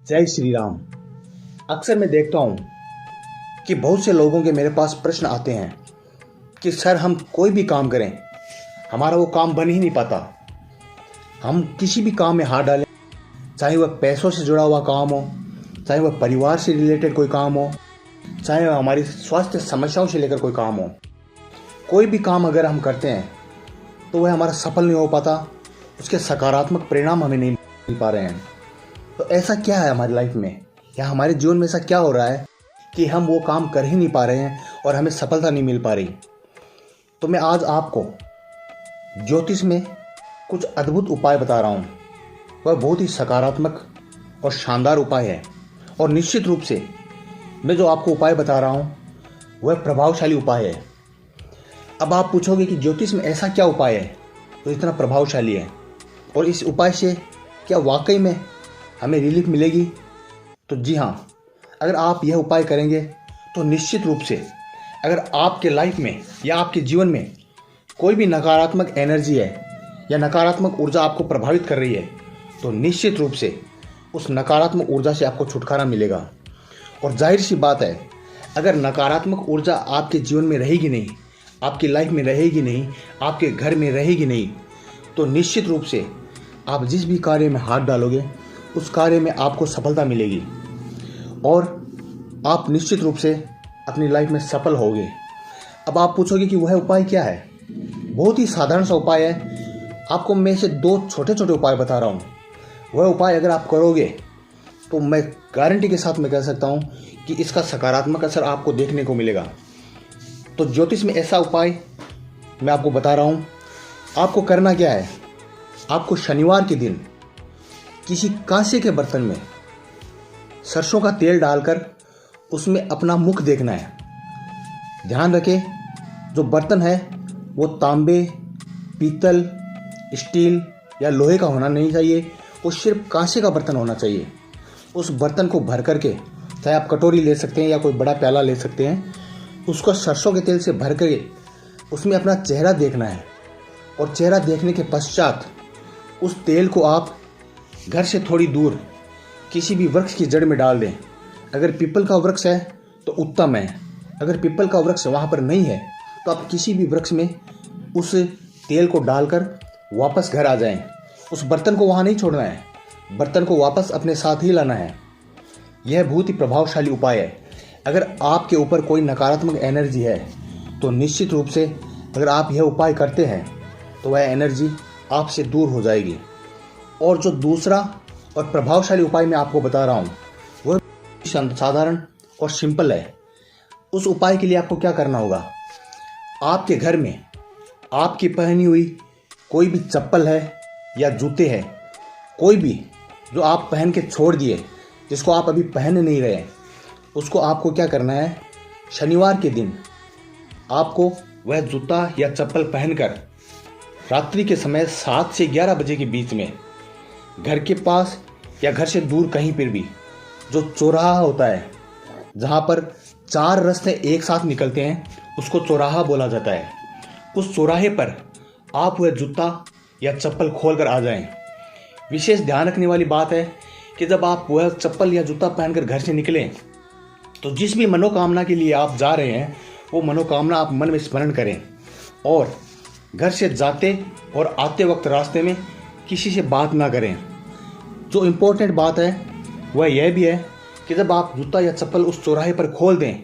जय श्री राम। अक्सर मैं देखता हूँ कि बहुत से लोगों के मेरे पास प्रश्न आते हैं कि सर हम कोई भी काम करें हमारा वो काम बन ही नहीं पाता। हम किसी भी काम में हाथ डालें, चाहे वह पैसों से जुड़ा हुआ काम हो, चाहे वह परिवार से रिलेटेड कोई काम हो, चाहे वह हमारी स्वास्थ्य समस्याओं से लेकर कोई काम हो, कोई भी काम अगर हम करते हैं तो वह हमारा सफल नहीं हो पाता, उसके सकारात्मक परिणाम हमें नहीं मिल पा रहे हैं। तो ऐसा क्या है हमारी लाइफ में या हमारे जीवन में ऐसा क्या हो रहा है कि हम वो काम कर ही नहीं पा रहे हैं और हमें सफलता नहीं मिल पा रही। तो मैं आज आपको ज्योतिष में कुछ अद्भुत उपाय बता रहा हूँ। वह बहुत ही सकारात्मक और शानदार उपाय है और निश्चित रूप से मैं जो आपको उपाय बता रहा हूँ वह प्रभावशाली उपाय है। अब आप पूछोगे कि ज्योतिष में ऐसा क्या उपाय है तो इतना प्रभावशाली है और इस उपाय से क्या वाकई में हमें रिलीफ मिलेगी? तो जी हाँ, अगर आप यह उपाय करेंगे तो निश्चित रूप से अगर आपके लाइफ में या आपके जीवन में कोई भी नकारात्मक एनर्जी है या नकारात्मक ऊर्जा आपको प्रभावित कर रही है तो निश्चित रूप से उस नकारात्मक ऊर्जा से आपको छुटकारा मिलेगा। और जाहिर सी बात है, अगर नकारात्मक ऊर्जा आपके जीवन में रहेगी नहीं, आपकी लाइफ में रहेगी नहीं, आपके घर में रहेगी नहीं, तो निश्चित रूप से आप जिस भी कार्य में हाथ डालोगे उस कार्य में आपको सफलता मिलेगी और आप निश्चित रूप से अपनी लाइफ में सफल होगे। अब आप पूछोगे कि वह उपाय क्या है? बहुत ही साधारण सा उपाय है। आपको मैं से दो छोटे छोटे उपाय बता रहा हूँ। वह उपाय अगर आप करोगे तो मैं गारंटी के साथ मैं कह सकता हूँ कि इसका सकारात्मक असर आपको देखने को मिलेगा। तो ज्योतिष में ऐसा उपाय मैं आपको बता रहा हूँ। आपको करना क्या है, आपको शनिवार के दिन किसी कांसे के बर्तन में सरसों का तेल डालकर उसमें अपना मुख देखना है। ध्यान रखें, जो बर्तन है वो तांबे, पीतल, स्टील या लोहे का होना नहीं चाहिए, वो सिर्फ कांसे का बर्तन होना चाहिए। उस बर्तन को भर करके, चाहे आप कटोरी ले सकते हैं या कोई बड़ा प्याला ले सकते हैं, उसको सरसों के तेल से भर करके उसमें अपना चेहरा देखना है और चेहरा देखने के पश्चात उस तेल को आप घर से थोड़ी दूर किसी भी वृक्ष की जड़ में डाल दें। अगर पीपल का वृक्ष है तो उत्तम है, अगर पीपल का वृक्ष वहाँ पर नहीं है तो आप किसी भी वृक्ष में उस तेल को डालकर वापस घर आ जाएं। उस बर्तन को वहाँ नहीं छोड़ना है, बर्तन को वापस अपने साथ ही लाना है। यह बहुत ही प्रभावशाली उपाय है। अगर आपके ऊपर कोई नकारात्मक एनर्जी है तो निश्चित रूप से अगर आप यह उपाय करते हैं तो वह एनर्जी आपसे दूर हो जाएगी। और जो दूसरा और प्रभावशाली उपाय मैं आपको बता रहा हूँ वह साधारण और सिंपल है। उस उपाय के लिए आपको क्या करना होगा, आपके घर में आपकी पहनी हुई कोई भी चप्पल है या जूते हैं, कोई भी जो आप पहन के छोड़ दिए, जिसको आप अभी पहन नहीं रहे, उसको आपको क्या करना है, शनिवार के दिन आपको वह जूता या चप्पल पहनकर रात्रि के समय 7 से 11 बजे के बीच में घर के पास या घर से दूर कहीं पर भी जो चौराहा होता है, जहाँ पर 4 रास्ते एक साथ निकलते हैं, उसको चौराहा बोला जाता है। उस चौराहे पर आप वह जूता या चप्पल खोल कर आ जाएं। विशेष ध्यान रखने वाली बात है कि जब आप वह चप्पल या जूता पहनकर घर से निकलें तो जिस भी मनोकामना के लिए आप जा रहे हैं वो मनोकामना आप मन में स्मरण करें और घर से जाते और आते वक्त रास्ते में किसी से बात ना करें। जो इम्पोर्टेंट बात है वह यह भी है कि जब आप जूता या चप्पल उस चौराहे पर खोल दें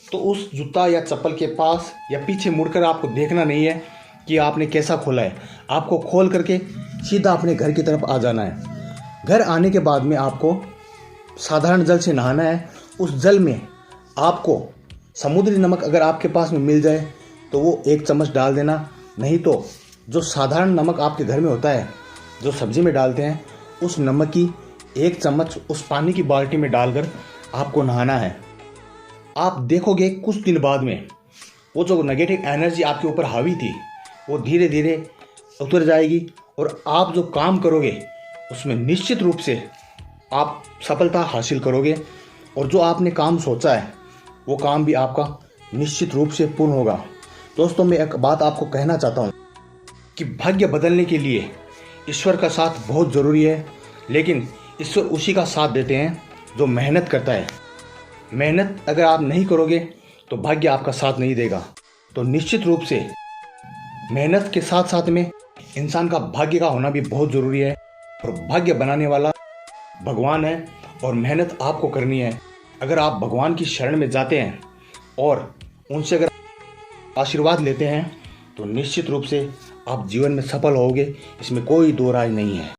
तो उस जूता या चप्पल के पास या पीछे मुड़कर आपको देखना नहीं है कि आपने कैसा खोला है। आपको खोल करके सीधा अपने घर की तरफ आ जाना है। घर आने के बाद में आपको साधारण जल से नहाना है। उस जल में आपको समुद्री नमक अगर आपके पास में मिल जाए तो वो 1 चम्मच डाल देना, नहीं तो जो साधारण नमक आपके घर में होता है जो सब्जी में डालते हैं, उस नमक की 1 चम्मच उस पानी की बाल्टी में डालकर आपको नहाना है। आप देखोगे कुछ दिन बाद में वो जो नेगेटिव एनर्जी आपके ऊपर हावी थी वो धीरे धीरे उतर जाएगी और आप जो काम करोगे उसमें निश्चित रूप से आप सफलता हासिल करोगे और जो आपने काम सोचा है वो काम भी आपका निश्चित रूप से पूर्ण होगा। दोस्तों, मैं एक बात आपको कहना चाहता हूँ कि भाग्य बदलने के लिए ईश्वर का साथ बहुत ज़रूरी है, लेकिन ईश्वर उसी का साथ देते हैं जो मेहनत करता है। मेहनत अगर आप नहीं करोगे तो भाग्य आपका साथ नहीं देगा। तो निश्चित रूप से मेहनत के साथ साथ में इंसान का भाग्य का होना भी बहुत ज़रूरी है। और भाग्य बनाने वाला भगवान है और मेहनत आपको करनी है। अगर आप भगवान की शरण में जाते हैं और उनसे अगर आशीर्वाद लेते हैं तो निश्चित रूप से आप जीवन में सफल होगे, इसमें कोई दो राय नहीं है।